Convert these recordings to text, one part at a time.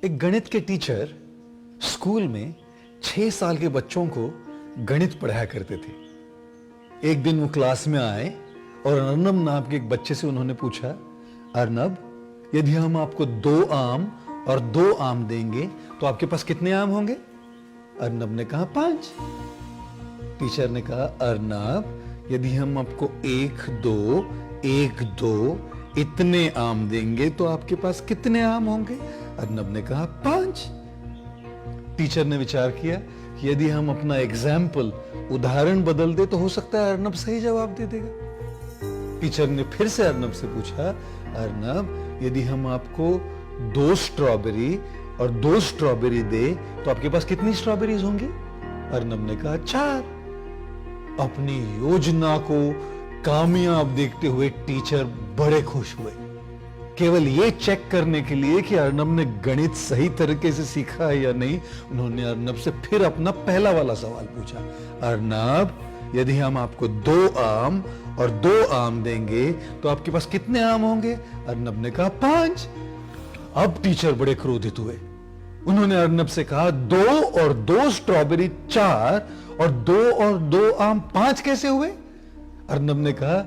एक गणित के टीचर स्कूल में 6 साल के बच्चों को गणित पढ़ाया करते थे। एक दिन वो क्लास में आए और अर्नब नाम के एक बच्चे से उन्होंने पूछा, अर्नब, यदि हम आपको 2 आम और 2 आम देंगे तो आपके पास कितने आम होंगे? अर्नब ने कहा 5। टीचर ने कहा, अर्नब, यदि हम आपको 1 2 1 2 इतने आम देंगे तो आपके पास कितने आम होंगे? अर्नब ने कहा 5। टीचर ने विचार किया कि यदि हम अपना एग्जाम्पल, उदाहरण बदल दे तो हो सकता है अर्नब सही जवाब दे देगा। टीचर ने फिर से अर्नब से पूछा, अर्नब, यदि हम आपको 2 स्ट्रॉबेरी और 2 स्ट्रॉबेरी दे तो आपके पास कितनी स्ट्रॉबेरीज होंगी? अर्नब ने कहा 4। अपनी योजना को कामयाब देखते हुए टीचर बड़े खुश हुए, केवल ये चेक करने के लिए कि अर्नब ने गणित सही तरीके से सीखा है या नहीं। उन्होंने अर्नब से फिर अपना पहला वाला सवाल पूछा, अर्नब, यदि हम आपको 2 आम और 2 आम देंगे तो आपके पास कितने आम होंगे? अर्नब ने कहा 5। अब टीचर बड़े क्रोधित हुए। उन्होंने अर्नब से कहा, 2 और 2 स्ट्रॉबेरी 4 और 2 आम 5 कैसे हुए? अर्नब ने कहा,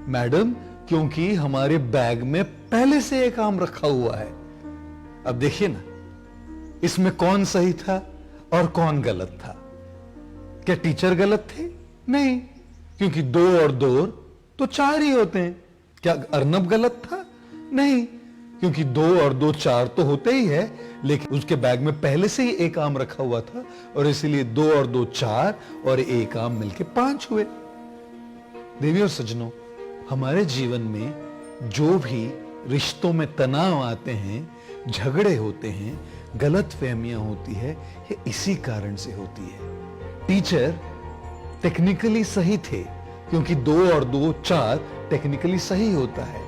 मैडम, क्योंकि हमारे बैग में पहले से 1 आम रखा हुआ है। अब देखिए ना, इसमें कौन सही था और कौन गलत था? क्या टीचर गलत थे? नहीं, क्योंकि 2 और 2 तो 4 ही होते हैं। क्या अर्नब गलत था? नहीं, क्योंकि 2 और 2 4 तो होते ही है, लेकिन उसके बैग में पहले से ही 1 आम रखा हुआ था और इसीलिए 2 और 2 4 और 1 आम मिलके 5 हुए। देवी और सज्जनों, हमारे जीवन में जो भी रिश्तों में तनाव आते हैं, झगड़े होते हैं, गलतफहमियां होती है, ये इसी कारण से होती है। टीचर टेक्निकली सही थे क्योंकि 2 और 2 4 टेक्निकली सही होता है,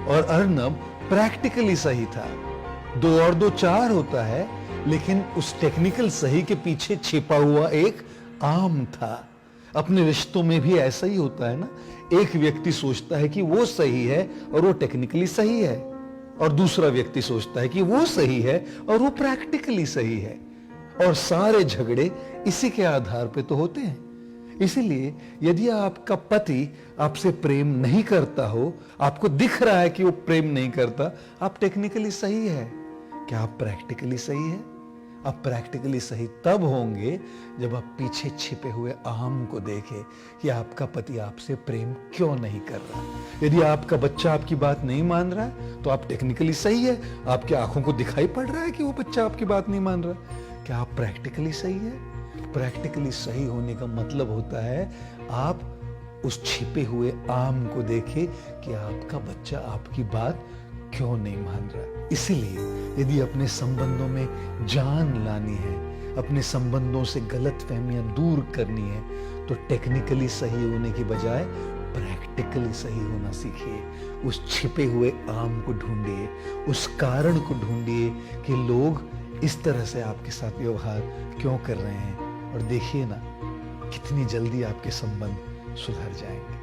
और अर्नब प्रैक्टिकली सही था। 2 और 2 4 होता है, लेकिन उस टेक्निकल सही के पीछे छिपा हुआ एक आम था। अपने रिश्तों में भी ऐसा ही होता है ना, एक व्यक्ति सोचता है कि वो सही है और वो टेक्निकली सही है, और दूसरा व्यक्ति सोचता है कि वो सही है और वो प्रैक्टिकली सही है, और सारे झगड़े इसी के आधार पे तो होते हैं। इसीलिए यदि आपका पति आपसे प्रेम नहीं करता हो, आपको दिख रहा है कि वो प्रेम नहीं करता, आप टेक्निकली सही है। क्या आप प्रैक्टिकली सही है? आप प्रैक्टिकली सही तब होंगे जब आप पीछे छिपे हुए आम को देखें कि आपका पति आपसे प्रेम क्यों नहीं कर रहा। यदि आपका बच्चा आपकी बात नहीं मान रहा है तो आप टेक्निकली सही है, आपकी आंखों को दिखाई पड़ रहा है कि वो बच्चा आपकी बात नहीं मान रहा। क्या आप प्रैक्टिकली सही है? प्रैक्टिकली सही होने का मतलब होता है आप उस छिपे हुए आम को देखें कि आपका बच्चा आपकी बात क्यों नहीं मान रहा। इसीलिए यदि अपने संबंधों में जान लानी है, अपने संबंधों से गलतफहमियां दूर करनी है, तो टेक्निकली सही होने की बजाय प्रैक्टिकली सही होना सीखिए। उस छिपे हुए आम को ढूंढिए, उस कारण को ढूंढिए कि लोग इस तरह से आपके साथ व्यवहार क्यों कर रहे हैं, और देखिए ना, कितनी जल्दी आपके संबंध सुधर जाएंगे।